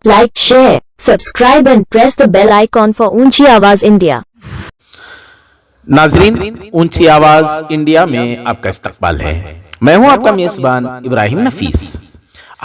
Like, share, subscribe and press the bell icon for ऊंची आवाज India. नाजरीन, ऊंची आवाज इंडिया में आपका इस्तकबाल है। मैं हूं आपका मेजबान इब्राहिम नफीस।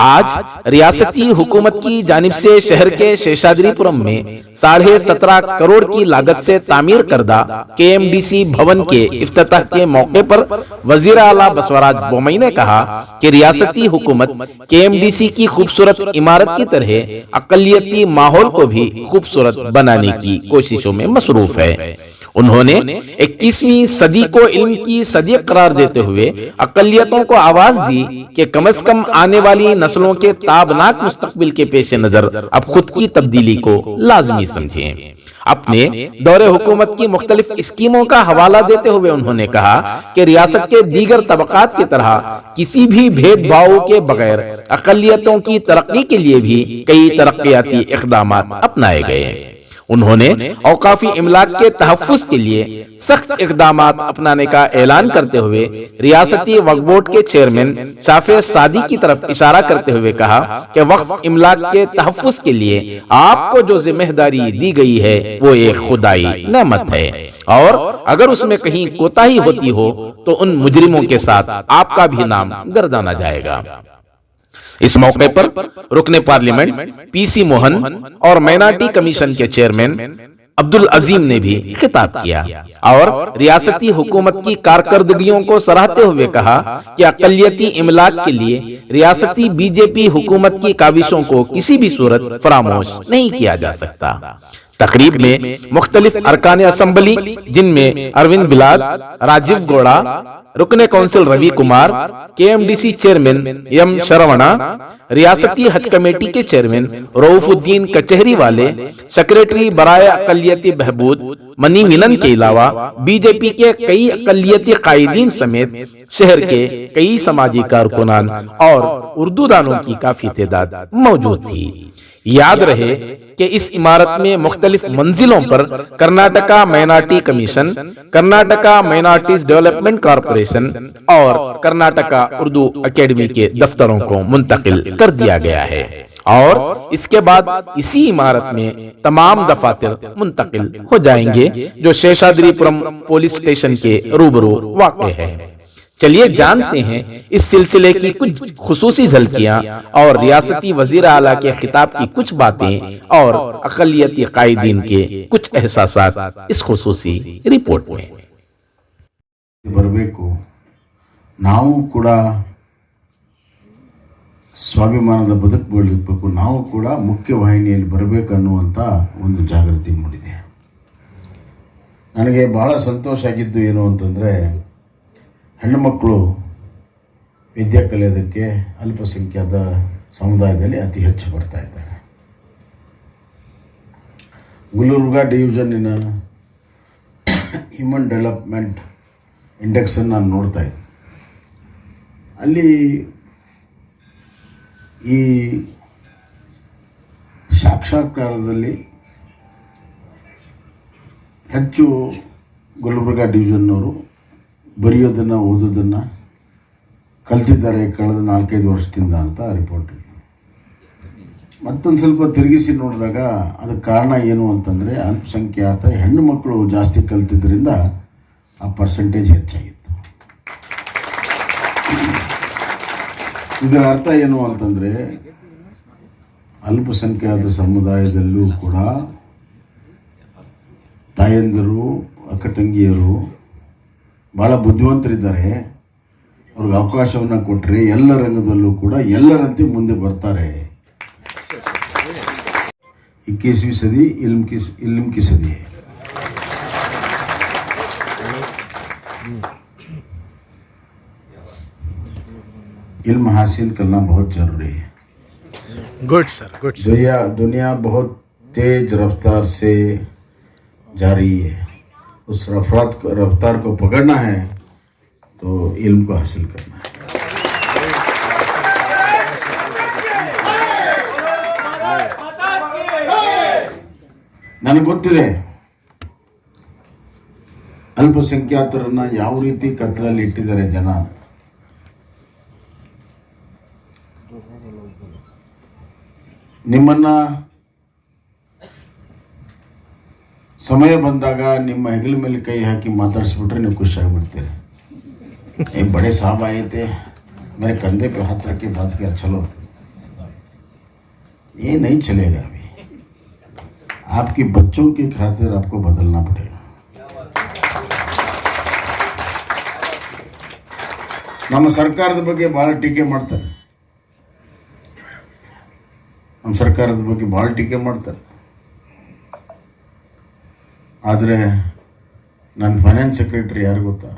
आज रियासती हुकूमत की जानिब से शहर के शेषाद्रीपुरम में 17.5 करोड़ की लागत से तामीर करदा केएमडीसी भवन के इफ्तिताह के मौके पर वजीर आला बसवराज बोमई ने कहा कि रियासती हुकूमत केएमडीसी की खूबसूरत इमारत की तरह अकलियती माहौल को भी खूबसूरत बनाने की कोशिशों में मसरूफ है। उन्होंने 21वीं सदी को इल्म की सदी करार देते हुए अकलियतों को आवाज दी कि कम से कम आने वाली नस्लों के ताबनाक मुस्तकबिल के पेश नजर अब खुद की तब्दीली को लाजमी समझें। अपने दौरे हुकूमत की मुख्तलिफ स्कीमों का हवाला देते हुए उन्होंने कहा कि रियासत के दीगर तबकात की तरह किसी भी भेदभाव के बगैर अकलियतों की तरक्की के लिए भी कई तरक्याती इक़दामात अपनाए गए हैं। उन्होंने औकाफी इमलाक के तहफ़्फ़ुज़ के लिए सख्त इक़दामात अपनाने का ऐलान करते हुए रियासती वक्फ बोर्ड के चेयरमैन शाफे सादी की तरफ इशारा करते हुए कहा कि वक्फ इमलाक के तहफ़्फ़ुज़ के लिए आपको जो जिम्मेदारी दी गई है वो एक खुदाई नेमत है और अगर उसमें कहीं कोताही होती हो तो उन मुजरिमों के साथ आपका भी नाम गर्दाना जाएगा। इस मौके पर रुकने पार्लियामेंट पीसी मोहन और माइनॉरिटी कमीशन के चेयरमैन अब्दुल अजीम ने भी खिताब किया और रियासती हुकूमत की कारकर्दगियों को सराहते हुए कहा कि अकलियती इमलाक के लिए रियासती बीजेपी हुकूमत की काविशों को किसी भी सूरत फरामोश नहीं किया जा सकता। तकरीब में मुख्तलिफ अरकान असम्बली जिनमें अरविंद बिलाद, राजीव गौड़ा, रुकने council Ravi Kumar, KMDC chairman M Sharavana, रियासती हज कमेटी के चेयरमैन रऊफुद्दीन कचहरी वाले, सेक्रेटरी बराए अकलियती बहबूद मनी मिलन के अलावा बीजेपी के कई अकलियती कायदीन समेत शहर के कई समाजी कारकुनान और उर्दू दानों की काफी तादाद मौजूद थी। याद रहे कि इस इमारत में मुख्तलिफ मंजिलों पर Karnataka minority commission, Karnataka minorities development corporation और कर्नाटका उर्दू एकेडमी के दफ्तरों को मुंतकिल कर दिया गया है और इसके बाद इसी इमारत में तमाम दफातर मुंतकिल हो जाएंगे जो शेषाद्रीपुरम पुलिस स्टेशन के रूबरू वाक़ है। चलिए जानते हैं इस सिलसिले की कुछ खुसूसी झलकियां और रियासती वजीर आला के खिताब की कुछ बातें और अकलियती कायदीन के कुछ एहसासात इस खुसूसी रिपोर्ट में। ಬರಬೇಕು ನಾವು ಕೂಡ ಸ್ವಾಭಿಮಾನದ ಬದುಕು ಬದುಕಬೇಕು, ನಾವು ಕೂಡ ಮುಖ್ಯವಾಹಿನಿಯಲ್ಲಿ ಬರಬೇಕು ಅನ್ನುವಂತ ಒಂದು ಜಾಗೃತಿ ಮೂಡಿದೆ। ನನಗೆ ಬಹಳ ಸಂತೋಷ ಆಗಿದ್ದು ಏನು ಅಂತಂದ್ರೆ ಹೆಣ್ಣುಮಕ್ಕಳು ವಿದ್ಯೆ ಕಲಿಯೋದಕ್ಕೆ ಅಲ್ಪಸಂಖ್ಯಾತ ಸಮುದಾಯದಲ್ಲಿ ಅತಿ ಹೆಚ್ಚು ಬರ್ತಾ ಇದ್ದಾರೆ। ಗುಲ್ಬರ್ಗಾ ಡಿವಿಷನ್ನಿನ ಹ್ಯೂಮನ್ ಡೆವಲಪ್ಮೆಂಟ್ ಇಂಡೆಕ್ಸನ್ನು ನಾನು ನೋಡ್ತಾ ಇದ್ದೆ। ಅಲ್ಲಿ ಈ ಸಾಕ್ಷಾತ್ಕಾರದಲ್ಲಿ ಹೆಚ್ಚು ಗುಲ್ಬರ್ಗಾ ಡಿವಿಷನ್ನವರು ಬರೆಯೋದನ್ನು ಓದೋದನ್ನು ಕಲ್ತಿದ್ದಾರೆ ಕಳೆದ 4-5 ವರ್ಷದಿಂದ ಅಂತ ರಿಪೋರ್ಟ್ ಇತ್ತು। ಮತ್ತೊಂದು ಸ್ವಲ್ಪ ತಿರುಗಿಸಿ ನೋಡಿದಾಗ ಅದಕ್ಕೆ ಕಾರಣ ಏನು ಅಂತಂದರೆ ಅಲ್ಪಸಂಖ್ಯಾತ ಹೆಣ್ಣು ಮಕ್ಕಳು ಜಾಸ್ತಿ ಕಲ್ತಿದ್ದರಿಂದ ಆ ಪರ್ಸೆಂಟೇಜ್ ಹೆಚ್ಚಾಗಿತ್ತು। ಇದರ ಅರ್ಥ ಏನು ಅಂತಂದರೆ ಅಲ್ಪಸಂಖ್ಯಾತ ಸಮುದಾಯದಲ್ಲೂ ಕೂಡ ತಾಯಂದಿರು, ಅಕ್ಕ ತಂಗಿಯರು ಭಾಳ ಬುದ್ಧಿವಂತರಿದ್ದಾರೆ। ಅವ್ರಿಗೆ ಅವಕಾಶವನ್ನು ಕೊಟ್ಟರೆ ಎಲ್ಲ ರಂಗದಲ್ಲೂ ಕೂಡ ಎಲ್ಲರಂತೆ ಮುಂದೆ ಬರ್ತಾರೆ। 21वीं सदी इल्म की सदी है। इल्म हासिल करना बहुत जरूरी है। Good sir, good. दुनिया बहुत तेज रफ्तार से जा रही है। उस रफ्तार को पकड़ना है तो इल्म को हासिल करना है। ನನಗೆ ಗೊತ್ತಿದೆ ಅಲ್ಪಸಂಖ್ಯಾತರನ್ನ ಯಾವ ರೀತಿ ಕತ್ತಲಲ್ಲಿ ಇಟ್ಟಿದ್ದಾರೆ ಜನ ಅಂತ। ನಿಮ್ಮನ್ನ ಸಮಯ ಬಂದಾಗ ನಿಮ್ಮ ಹೆಗಲ ಮೇಲೆ ಕೈ ಹಾಕಿ ಮಾತಾಡಿಸ್ಬಿಟ್ರೆ ನೀವು ಖುಷಿ ಆಗ್ಬಿಡ್ತೀರಿ. एक बड़े साहब आए थे, मेरे कंधे पे हाथ रख के बात किया, चलो ये नहीं चलेगा, अभी आपकी बच्चों की खातिर आपको बदलना पड़ेगा. ನಮ್ಮ ಸರ್ಕಾರದ ಬಗ್ಗೆ ಭಾಳ ಟೀಕೆ ಮಾಡ್ತಾರೆ, ನಮ್ಮ ಸರ್ಕಾರದ ಬಗ್ಗೆ ಭಾಳ ಟೀಕೆ ಮಾಡ್ತಾರೆ. ಆದರೆ ನನ್ನ ಫೈನಾನ್ಸ್ ಸೆಕ್ರೆಟರಿ ಯಾರು ಗೊತ್ತಾ?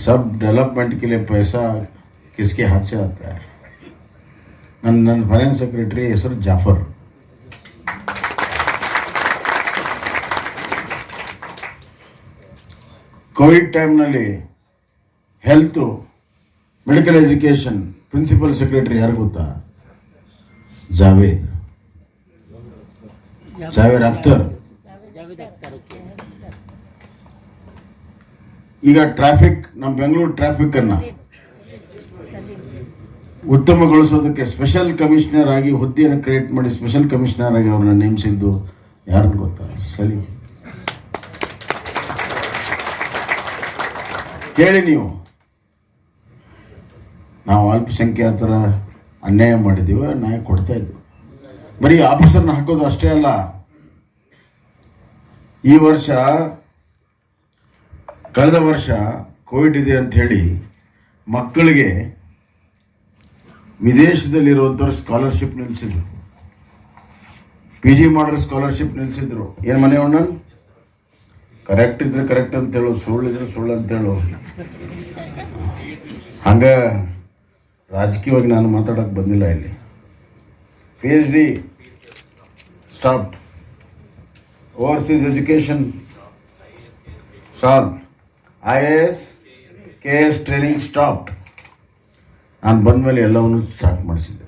सब डेवलपमेंट के लिए पैसा किसके हाथ से आता है? ನನ್ನ ಫೈನಾನ್ಸ್ ಸೆಕ್ರೆಟರಿ ಹೆಸರು ಜಾಫರ್. ಕೋವಿಡ್ ಟೈಮ್ನಲ್ಲಿ health, medical education principal secretary ಯಾರು ಗೊತ್ತಾ? ಜಾವೇದ್ ಅಖ್ತರ್. ಈಗ ಟ್ರಾಫಿಕ್, ನಮ್ಮ ಬೆಂಗಳೂರು ಟ್ರಾಫಿಕ್ ಅನ್ನ ಉತ್ತಮಗೊಳಿಸೋದಕ್ಕೆ ಸ್ಪೆಷಲ್ ಕಮಿಷನರ್ ಆಗಿ ಹುದ್ದೆಯನ್ನು ಕ್ರಿಯೇಟ್ ಮಾಡಿ ಸ್ಪೆಷಲ್ ಕಮಿಷನರ್ ಆಗಿ ಅವ್ರನ್ನ ನೇಮಿಸಿದ್ದು ಯಾರನ್ನು ಗೊತ್ತಾ? ಸಲೀಂ. ಕೇಳಿ ನೀವು, ನಾವು ಅಲ್ಪಸಂಖ್ಯಾತರ ಅನ್ಯಾಯ ಮಾಡಿದ್ದೀವಿ, ನ್ಯಾಯ ಕೊಡ್ತಾ ಇದ್ವಿ. ಬರೀ ಆಫೀಸರ್ನ ಹಾಕೋದು ಅಷ್ಟೇ ಅಲ್ಲ, ಈ ವರ್ಷ ಕಳೆದ ವರ್ಷ ಕೋವಿಡ್ ಇದೆ ಅಂತ ಹೇಳಿ ಮಕ್ಕಳಿಗೆ ವಿದೇಶದಲ್ಲಿರುವಂಥವ್ರು ಸ್ಕಾಲರ್ಶಿಪ್ ನಿಲ್ಲಿಸಿದ್ರು, ಪಿ ಜಿ ಮಾಡೋರು ಸ್ಕಾಲರ್ಶಿಪ್ ನಿಲ್ಲಿಸಿದ್ರು. ಏನು ಮನೆ ಅಣ್ಣ, ಕರೆಕ್ಟ್ ಇದ್ರೆ ಕರೆಕ್ಟ್ ಅಂತೇಳು, ಸುಳ್ಳಿದ್ರೆ ಸುಳ್ಳು ಅಂತೇಳು. ಹಂಗೆ ರಾಜಕೀಯವಾಗಿ ನಾನು ಮಾತಾಡೋಕ್ಕೆ ಬಂದಿಲ್ಲ ಇಲ್ಲಿ. PhD stop, overseas education stop, IAS KS training stop. ನಾನು ಬಂದ ಮೇಲೆ ಎಲ್ಲವನ್ನೂ ಸ್ಟಾರ್ಟ್ ಮಾಡಿಸಿದ್ದೆ.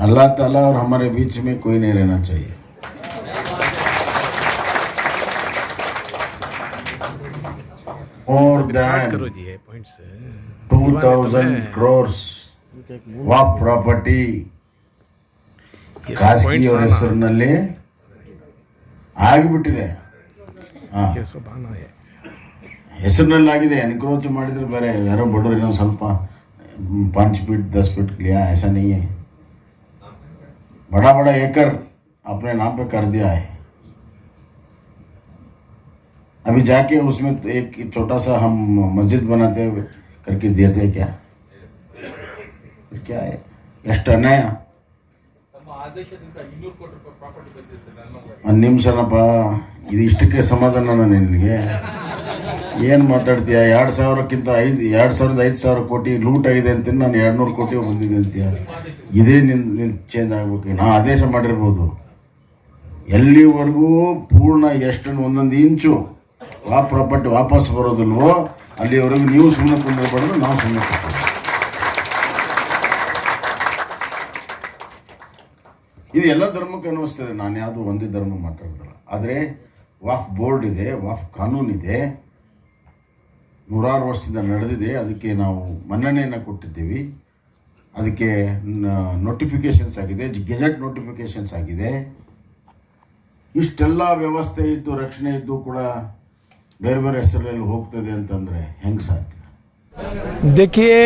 अल्लाह ताला और हमारे बीच में कोई नहीं रहना चाहिए. More than 2000 crores Waqf property ಖಾಸಗಿಯವರ ಹೆಸರಿನಲ್ಲಿ ಆಗಿಬಿಟ್ಟಿದೆ. ಹೆಸರಿನಲ್ಲಿ ಆಗಿದೆ. ಎನ್ಕ್ರೋಚ್ ಮಾಡಿದ್ರೆ ಬೇರೆ, ಯಾರೋ ಬಡವರು ಏನೋ ಸ್ವಲ್ಪ 5 फीट 10 फीट लिया, ऐसा नहीं है. बड़ा बड़ा एकड़ अपने नाम पे कर दिया है. अभी जाके उसमें तो एक छोटा सा हम मस्जिद बनाते करके दिए थे. क्या है ಎಷ್ಟು ಅನ್ಯಾಯ. ಒಂದು ನಿಮಿಷನಪ್ಪ, ಇದು ಇಷ್ಟಕ್ಕೆ ಸಮಾಧಾನ ನಿನಗೆ? ಏನು ಮಾತಾಡ್ತೀಯ? 2,500 ಕೋಟಿ ಲೂಟ್ ಆಗಿದೆ ಅಂತ, ನಾನು 200 ಕೋಟಿ ಬಂದಿದೆ ಅಂತೀಯ. ಇದೇ ನಿನ್ನ ಚೇಂಜ್ ಆಗ್ಬೇಕು. ನಾ ಆದೇಶ ಮಾಡಿರ್ಬೋದು, ಎಲ್ಲಿವರೆಗೂ ಪೂರ್ಣ ಎಷ್ಟನ್ನು ಒಂದೊಂದು ಇಂಚು ಪ್ರಾಪರ್ಟಿ ವಾಪಸ್ ಬರೋದಿಲ್ವೋ ಅಲ್ಲಿವರೆಗೂ ನೀವು ಸುಮ್ಮನೆ ಕುಂದಿರಬಾರ್ದು, ನಾವು ಸುಮ್ಮನೆ ಕೂತ್ಕೊಳ್ಳೋದು. ಇದು ಎಲ್ಲ ಧರ್ಮಕ್ಕೆ ಅನ್ನಿಸ್ತದೆ. ನಾನು ಯಾವುದು ಒಂದೇ ಧರ್ಮ ಮಾತಾಡ್ತಲ್ಲ. ಆದರೆ ವಾಫ್ ಬೋರ್ಡ್ ಇದೆ, ವಾಫ್ ಕಾನೂನಿದೆ, 100 ವರ್ಷದಿಂದ ನಡೆದಿದೆ. ಅದಕ್ಕೆ ನಾವು ಮನ್ನಣೆಯನ್ನು ಕೊಟ್ಟಿದ್ದೀವಿ. ಅದಕ್ಕೆ ನೋಟಿಫಿಕೇಷನ್ಸ್ ಆಗಿದೆ, ಗೆಜೆಟ್ ನೋಟಿಫಿಕೇಷನ್ಸ್ ಆಗಿದೆ. ಇಷ್ಟೆಲ್ಲ ವ್ಯವಸ್ಥೆ ಇದ್ದು, ರಕ್ಷಣೆ ಇದ್ದು ಕೂಡ ಬೇರೆ ಬೇರೆ ಹೆಸರಲ್ಲಿ ಹೋಗ್ತದೆ ಅಂತಂದರೆ ಹೆಂಗೆ ಸಾಧ್ಯ? देखिए,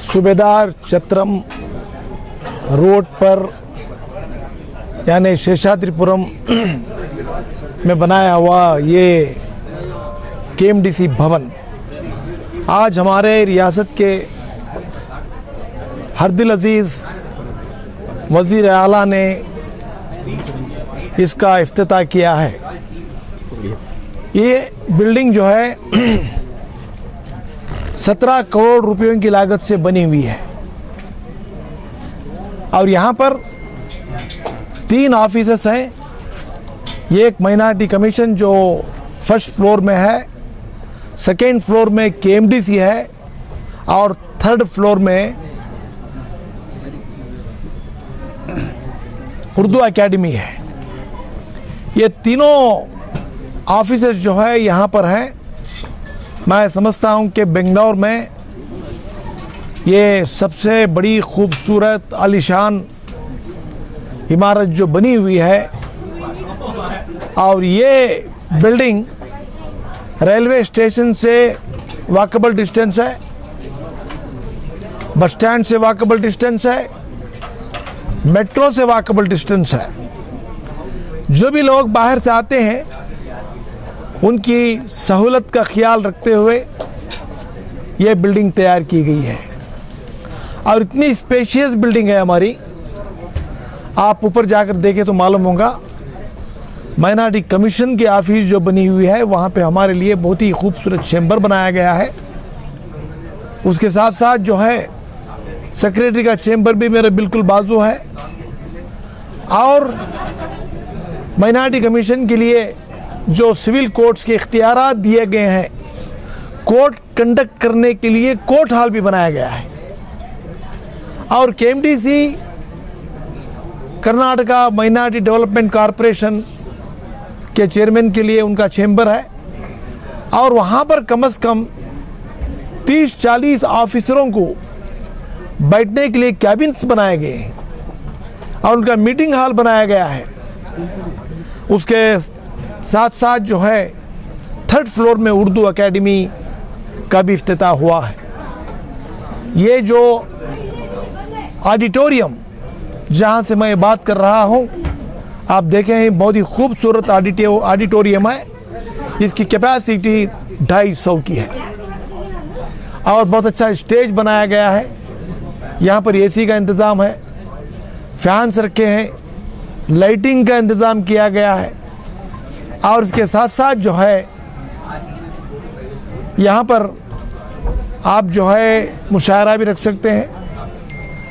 सूबेदार चत्रम रोड पर यानी शेषाद्रिपुरम में बनाया हुआ ये KMDC भवन आज हमारे रियासत के हरदिल अजीज़ वज़ीर आला ने इसका इफ्तिताह किया है. ये बिल्डिंग जो है 17 करोड़ रुपयों की लागत से बनी हुई है और यहाँ पर 3 ऑफिसेस हैं. एक माइनॉरिटी कमीशन जो फर्स्ट फ्लोर में है, सेकेंड फ्लोर में KMDC है और थर्ड फ्लोर में उर्दू एकेडमी है. ये तीनों ऑफिसेस जो है यहाँ पर हैं. मैं समझता हूँ कि बेंगलोर में ये सबसे बड़ी खूबसूरत आलीशान इमारत जो बनी हुई है, और ये बिल्डिंग रेलवे स्टेशन से वॉकेबल डिस्टेंस है, बस स्टैंड से वॉकेबल डिस्टेंस है, मेट्रो से वॉकेबल डिस्टेंस है। जो भी लोग बाहर से आते हैं उनकी सहूलत का ख्याल रखते हुए ये बिल्डिंग तैयार की गई है। और इतनी स्पेशियस बिल्डिंग है हमारी, आप ऊपर जाकर देखें तो मालूम होगा। माइनॉरिटी कमीशन की ऑफिस जो बनी हुई है वहाँ पे हमारे लिए बहुत ही खूबसूरत चैम्बर बनाया गया है। उसके साथ साथ जो है सेक्रेटरी का चैम्बर भी मेरे बिल्कुल बाजू है। और माइनॉरिटी कमीशन के लिए जो सिविल कोर्ट्स के इख्तियारात दिए गए हैं, कोर्ट कंडक्ट करने के लिए कोर्ट हॉल भी बनाया गया है। और केएमडीसी कर्नाटका माइनॉरिटी डेवलपमेंट कॉरपोरेशन के चेयरमैन के लिए उनका चैम्बर है, और वहाँ पर कम से कम 30-40 ऑफिसरों को बैठने के लिए कैबिन्स बनाए गए हैं और उनका मीटिंग हॉल बनाया गया है। उसके साथ साथ जो है 3rd फ्लोर में उर्दू एकेडमी का भी इफ्तिताह हुआ है। ये जो ऑडिटोरियम जहाँ से मैं बात कर रहा हूँ, आप देखें बहुत ही खूबसूरत ऑडिटोरियम है। इसकी कैपेसिटी 250 की है और बहुत अच्छा स्टेज बनाया गया है। यहाँ पर एसी का इंतज़ाम है, फैंस रखे हैं, लाइटिंग का इंतज़ाम किया गया है। और इसके साथ साथ जो है यहाँ पर आप जो है मुशायरा भी रख सकते हैं,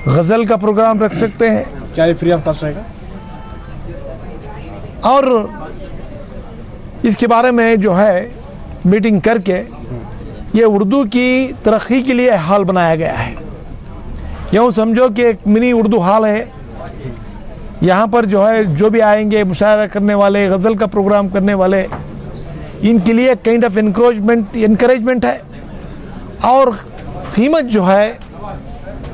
गज़ल का प्रोग्राम रख सकते हैं। क्या ये फ्री ऑफ कॉस्ट रहेगा? और इसके बारे में जो है मीटिंग करके ये उर्दू की तरक्की के लिए हॉल बनाया गया है। यूँ समझो कि एक मिनी उर्दू हॉल है। यहाँ पर जो है जो भी आएंगे मुशायरा करने वाले, गज़ल का प्रोग्राम करने वाले, इनके लिए काइंड ऑफ इनकरेजमेंट है। और कीमत जो है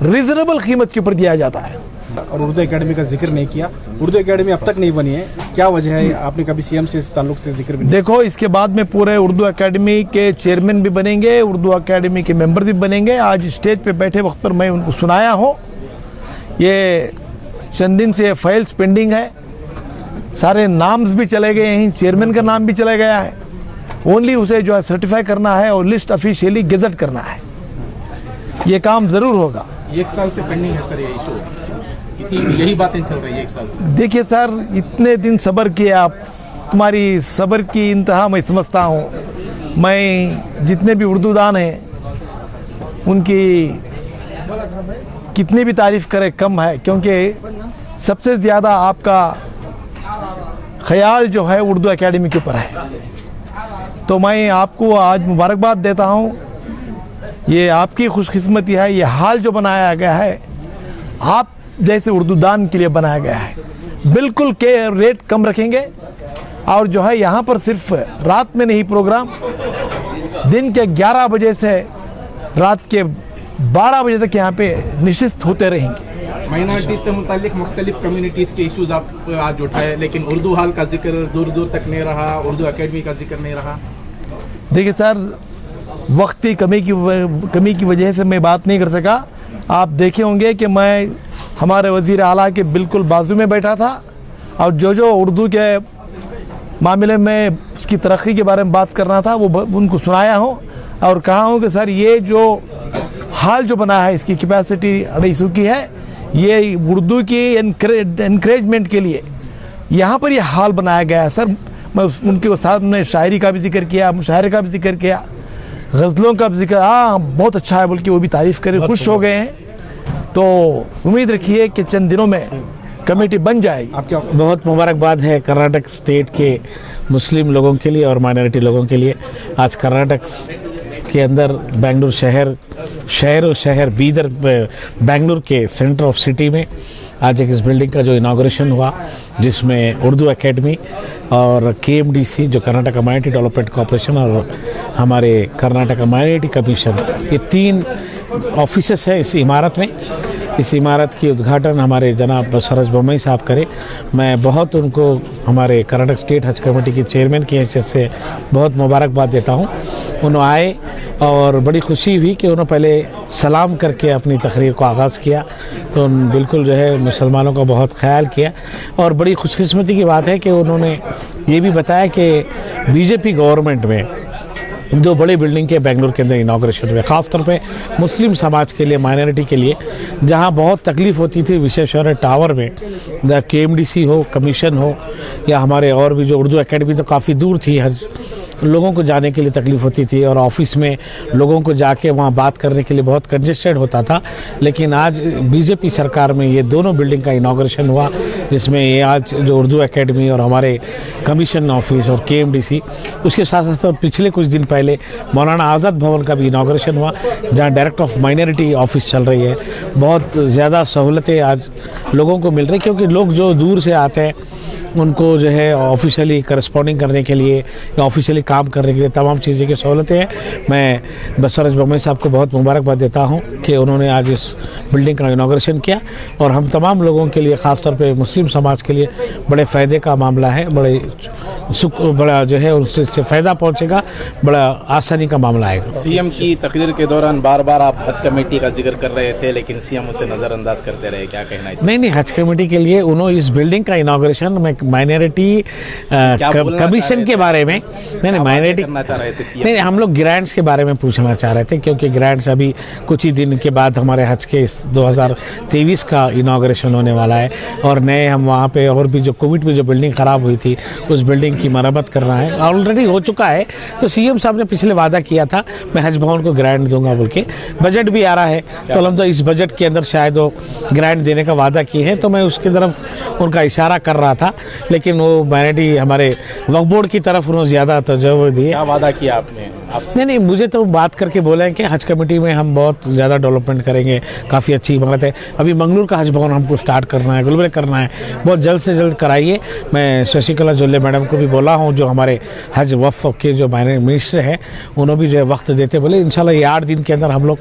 रीज़नेबल कीमत के ऊपर दिया जाता है। और उर्दू एकेडमी का जिक्र नहीं किया। उर्दू एकेडमी अब तक नहीं बनी है, क्या वजह है? आपने कभी सीएम से इस ताल्लुक से जिक्र भी नहीं? देखो, इसके बाद में पूरे उर्दू एकेडमी के चेयरमैन भी बनेंगे, उर्दू एकेडमी के मेंबर भी बनेंगे। आज स्टेज पे बैठे वक्त पर मैं उनको सुनाया हूँ। ये चंद दिन से फाइल्स पेंडिंग है, सारे नाम्स भी चले गए हैं, चेयरमैन का नाम भी चला गया है। ओनली उसे जो है सर्टिफाई करना है और लिस्ट ऑफिशियली गेजेट करना है। ये काम ज़रूर होगा। 1 साल से पेंडिंग है सर ये इशू, यही बातें चल रही है 1 साल से। देखिए सर, इतने दिन सब्र किए आप, तुम्हारी सब्र की इंतहा मैं समझता हूँ। मैं जितने भी उर्दू दान हैं उनकी कितनी भी तारीफ़ करे कम है, क्योंकि सबसे ज़्यादा आपका ख्याल जो है उर्दू एकेडमी के ऊपर है। तो मैं आपको आज मुबारकबाद देता हूँ। ये आपकी खुशकिस्मती है। ये हाल जो बनाया गया है आप जैसे उर्दू दान के लिए बनाया गया है। बिल्कुल के रेट कम रखेंगे और जो है यहाँ पर सिर्फ रात में नहीं, प्रोग्राम दिन के 11 बजे से रात के 12 बजे तक यहाँ पे निश्चित होते रहेंगे। माइनॉरिटी से मुतालिक मुख्तलिफ कम्युनिटीज़ के इशूज़ आप आज उठाए, लेकिन उर्दू हाल का जिक्र दूर दूर तक नहीं रहा, उर्दू एकेडमी का जिक्र नहीं रहा। देखिए सर, वक्त की कमी की वजह से मैं बात नहीं कर सका। आप देखे होंगे कि मैं हमारे वज़ीर आला के बिल्कुल बाजू में बैठा था और जो उर्दू के मामले में उसकी तरक्की के बारे में बात करना था वो उनको सुनाया हूँ और कहा हूँ कि सर ये जो हाल जो बना है इसकी कैपेसिटी 250 की है। ये उर्दू की इनकरेजमेंट के लिए यहाँ पर ये हाल बनाया गया है। सर मैं उनके सामने शायरी का भी जिक्र किया, मुशायरे का भी जिक्र किया, गज़लों का भी जिक्र। हाँ, बहुत अच्छा है बोल के वो भी तारीफ़ करे, खुश हो गए हैं। तो उम्मीद रखिए कि चंद दिनों में कमेटी बन जाएगी। आपके बहुत मुबारकबाद है कर्नाटक स्टेट के मुस्लिम लोगों के लिए और माइनॉरिटी लोगों के लिए। आज कर्नाटक के अंदर बेंगलुरु शहर बीदर बेंगलुरु के सेंटर ऑफ सिटी में आज एक इस बिल्डिंग का जो इनाग्रेशन हुआ, जिसमें उर्दू एकेडमी और केएमडीसी जो कर्नाटका माइनॉरिटी डेवलपमेंट कॉर्पोरेशन और हमारे कर्नाटका माइनॉरिटी कमीशन, ये 3 ऑफिसेस है इस इमारत में। इस इमारत की उद्घाटन हमारे जनाब बसवराज बोम्मई साहब करे। मैं बहुत उनको हमारे कर्नाटक स्टेट हज कमेटी के चेयरमैन की हैसियत से बहुत मुबारकबाद देता हूँ। उन्होंने आए और बड़ी खुशी हुई कि उन्होंने पहले सलाम करके अपनी तकरीर को आगाज़ किया, तो बिल्कुल जो है मुसलमानों का बहुत ख्याल किया। और बड़ी खुशकिस्मती की बात है कि उन्होंने ये भी बताया कि बीजेपी गवर्नमेंट में 2 बड़ी बिल्डिंग के बेंगलुरु के अंदर इनाग्रेशन हुए, ख़ासतौर पे मुस्लिम समाज के लिए, माइनॉरिटी के लिए, जहां बहुत तकलीफ़ होती थी विश्वेश्वरैया टावर में, KMDC हो, कमीशन हो, या हमारे और भी जो उर्दू एकेडमी तो काफ़ी दूर थी, हज लोगों को जाने के लिए तकलीफ़ होती थी और ऑफिस में लोगों को जाके वहाँ बात करने के लिए बहुत कंजेस्टेड होता था। लेकिन आज बीजेपी सरकार में ये दोनों बिल्डिंग का इनाग्रेशन हुआ, जिसमें ये आज जो उर्दू एकेडमी और हमारे कमीशन ऑफिस और KMDC, उसके साथ साथ पिछले कुछ दिन पहले मौलाना आज़ाद भवन का भी इनाग्रेशन हुआ, जहाँ डायरेक्टर ऑफ माइनॉरिटी ऑफिस चल रही है। बहुत ज़्यादा सहूलतें आज लोगों को मिल रही, क्योंकि लोग जो दूर से आते हैं उनको जो है ऑफिशियली करस्पॉन्डिंग करने के लिए या ऑफिशियली काम करने के लिए तमाम चीज़ें की सहूलतें हैं। मैं बसवराज बोम्मई साहब को बहुत मुबारकबाद देता हूं कि उन्होंने आज इस बिल्डिंग का इनाग्रेशन किया, और हम तमाम लोगों के लिए, ख़ासतौर पे मुस्लिम समाज के लिए बड़े फ़ायदे का मामला है, बड़ा जो है उससे फ़ायदा पहुँचेगा, बड़ा आसानी का मामला आएगा। सीएम की तकरीर के दौरान बार बार आप हज कमेटी का जिक्र कर रहे थे, लेकिन सीएम उसे नज़रअंदाज करते रहे, क्या कहना है? नहीं, हज कमेटी के लिए उन्होंने इस बिल्डिंग का इनाग्रेशन में माइनॉरिटी कमीशन के बारे में नहीं माइनॉरिटी करना चाह रहे थे नहीं, हम लोग ग्रांट्स के बारे में पूछना चाह रहे थे, क्योंकि ग्रांट्स अभी कुछ ही दिन के बाद हमारे हज के 2023 का इनाग्रेशन होने वाला है, और नए हम वहाँ पे और भी जो कोविड में जो बिल्डिंग ख़राब हुई थी उस बिल्डिंग की मरम्मत करना है, ऑलरेडी हो चुका है। तो सीएम साहब ने पिछले वादा किया था मैं हज भवन को ग्रांट दूंगा बोल के, बजट भी आ रहा है, तो हम तो इस बजट के अंदर शायद वो ग्रांट देने का वादा किए हैं, तो मैं उसकी तरफ उनका इशारा कर रहा था, लेकिन वो माइनॉरिटी हमारे वक्फ बोर्ड की तरफ उन्होंने ज़्यादा तवज्जो दी। क्या वादा किया आपने? नहीं, मुझे तो बात करके बोला है कि हज कमेटी में हम बहुत ज़्यादा डेवलपमेंट करेंगे, काफ़ी अच्छी इमारत है। अभी मंगलूर का हज भवन हमको स्टार्ट करना है, गुलबर्गा करना है, बहुत जल्द से जल्द कराइए। मैं शशिकला जोल्ले मैडम को भी बोला हूँ, जो हमारे हज वक्फ के जो मिनिस्टर हैं, उन्होंने भी जो है वक्त देते बोले इंशाल्लाह ये 8 दिन के अंदर हम लोग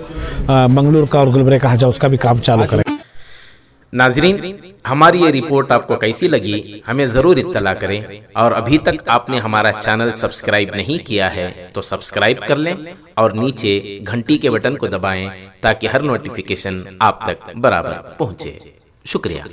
मंगलूर का और गुलबर्गा का हज हाउस का भी काम चालू करें। नाजरीन, हमारी ये रिपोर्ट आपको कैसी लगी हमें ज़रूर इत्तला करें, और अभी तक आपने हमारा चैनल सब्सक्राइब नहीं किया है तो सब्सक्राइब कर लें और नीचे घंटी के बटन को दबाएं ताकि हर नोटिफिकेशन आप तक बराबर पहुंचे। शुक्रिया।